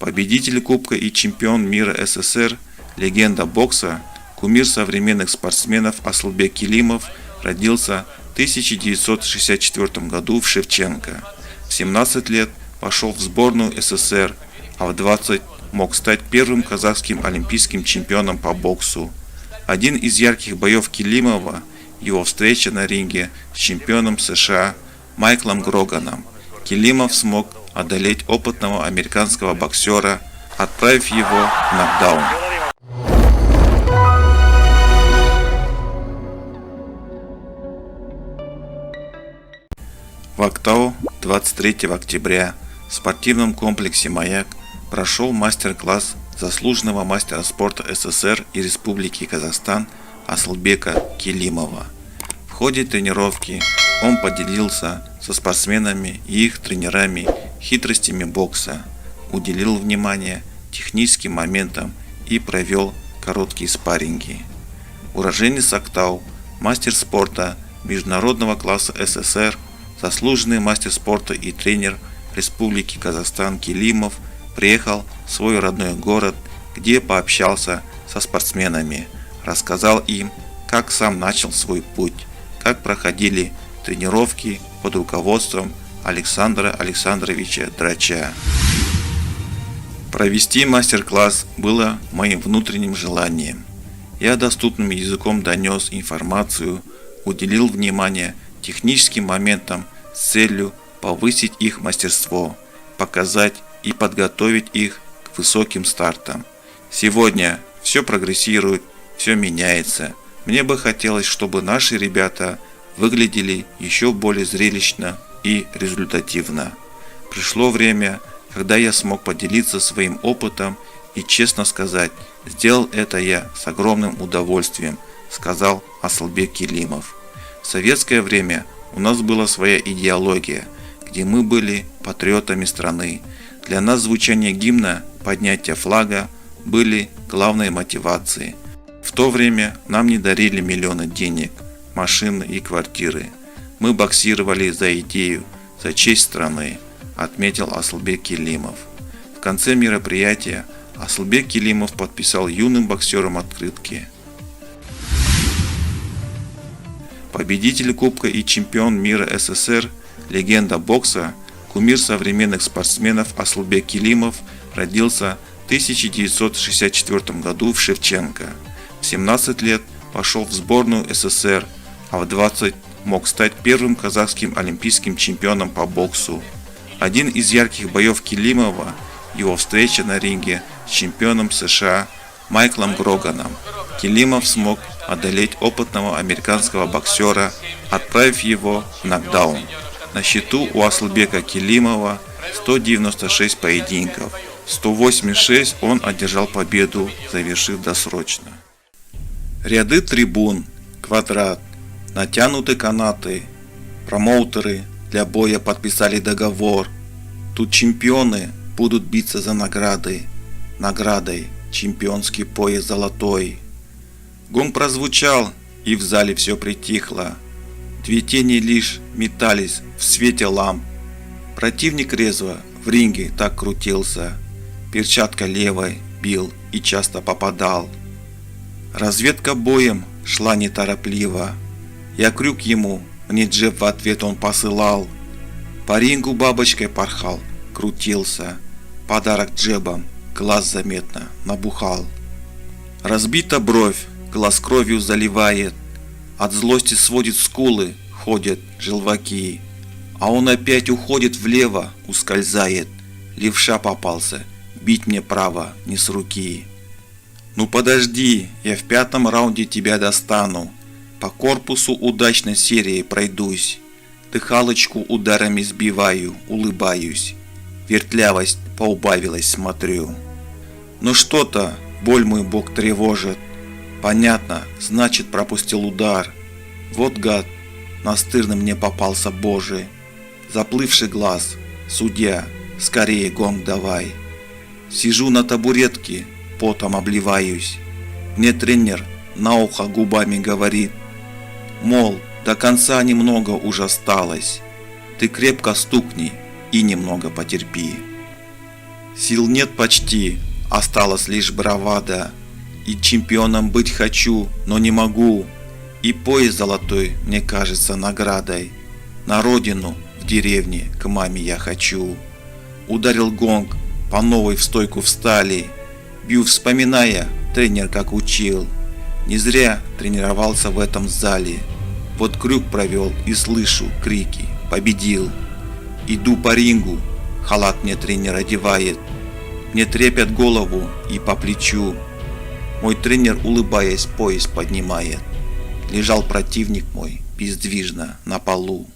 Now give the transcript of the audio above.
Победитель Кубка и чемпион мира СССР, легенда бокса, кумир современных спортсменов Асылбек Келимов родился в 1964 году в Шевченко. В 17 лет пошел в сборную СССР, а в 20 мог стать первым казахским олимпийским чемпионом по боксу. Один из ярких боев Келимова – его встреча на ринге с чемпионом США Майклом Гроганом. Келимов смог одолеть опытного американского боксера, отправив его в нокдаун. В Актау 23 октября в спортивном комплексе «Маяк» прошел мастер-класс заслуженного мастера спорта СССР и Республики Казахстан Асылбека Келимова. В ходе тренировки он поделился со спортсменами и их тренерами хитростями бокса, уделил внимание техническим моментам и провел короткие спарринги. Уроженец Актау, мастер спорта международного класса СССР, заслуженный мастер спорта и тренер Республики Казахстан Келимов приехал в свой родной город, где пообщался со спортсменами, рассказал им, как сам начал свой путь, как проходили тренировки под руководством Александра Александровича Драча. Провести мастер-класс было моим внутренним желанием. Я доступным языком донес информацию, уделил внимание техническим моментам с целью повысить их мастерство, показать и подготовить их к высоким стартам. Сегодня все прогрессирует, все меняется. Мне бы хотелось, чтобы наши ребята выглядели еще более зрелищно и результативно. Пришло время, когда я смог поделиться своим опытом и честно сказать, сделал это я с огромным удовольствием, сказал Асылбек Келимов. В советское время у нас была своя идеология, где мы были патриотами страны. Для нас звучание гимна, поднятие флага были главной мотивацией. В то время нам не дарили миллионы денег, машины и квартиры. Мы боксировали за идею, за честь страны, отметил Асылбек Келимов. В конце мероприятия Асылбек Келимов подписал юным боксерам открытки. Победитель Кубка и чемпион мира СССР, легенда бокса, кумир современных спортсменов Асылбек Келимов родился в 1964 году в Шевченко. В 17 лет пошел в сборную СССР, а в 20 мог стать первым казахским олимпийским чемпионом по боксу. Один из ярких боев Келимова – его встреча на ринге с чемпионом США Майклом Гроганом. Келимов смог одолеть опытного американского боксера, отправив его в нокдаун. На счету у Асылбека Келимова 196 поединков, 186 он одержал победу, завершив досрочно. Ряды трибун, квадрат, натянуты канаты, промоутеры для боя подписали договор. Тут чемпионы будут биться за награды, наградой чемпионский пояс золотой. Гонг прозвучал, и в зале все притихло. Две тени лишь метались в свете ламп. Противник резво в ринге так крутился, перчатка левой бил и часто попадал. Разведка боем шла неторопливо. Я крюк ему, мне джеб в ответ он посылал. По рингу бабочкой порхал, крутился. Подарок джебом, глаз заметно набухал. Разбита бровь, глаз кровью заливает. От злости сводит скулы, ходят желваки. А он опять уходит влево, ускользает. Левша попался, бить мне право не с руки. Ну подожди, я в 5-м раунде тебя достану. По корпусу удачной серии пройдусь. Дыхалочку ударами сбиваю, улыбаюсь. Вертлявость поубавилась, смотрю. Но что-то, боль мой бок тревожит. Понятно, значит пропустил удар. Вот гад, настырный мне попался божий. Заплывший глаз, судья, скорее гонг давай. Сижу на табуретке, потом обливаюсь. Мне тренер на ухо губами говорит, мол, до конца немного уже осталось. Ты крепко стукни и немного потерпи. Сил нет почти, осталась лишь бравада. И чемпионом быть хочу, но не могу. И пояс золотой мне кажется наградой. На родину, в деревне, к маме я хочу. Ударил гонг, по новой в стойку встали. Бью, вспоминая, тренер как учил. Не зря тренировался в этом зале. Вот крюк провел и слышу крики: победил. Иду по рингу, халат мне тренер одевает. Мне трепят голову и по плечу. Мой тренер, улыбаясь, пояс поднимает. Лежал противник мой бездвижно на полу.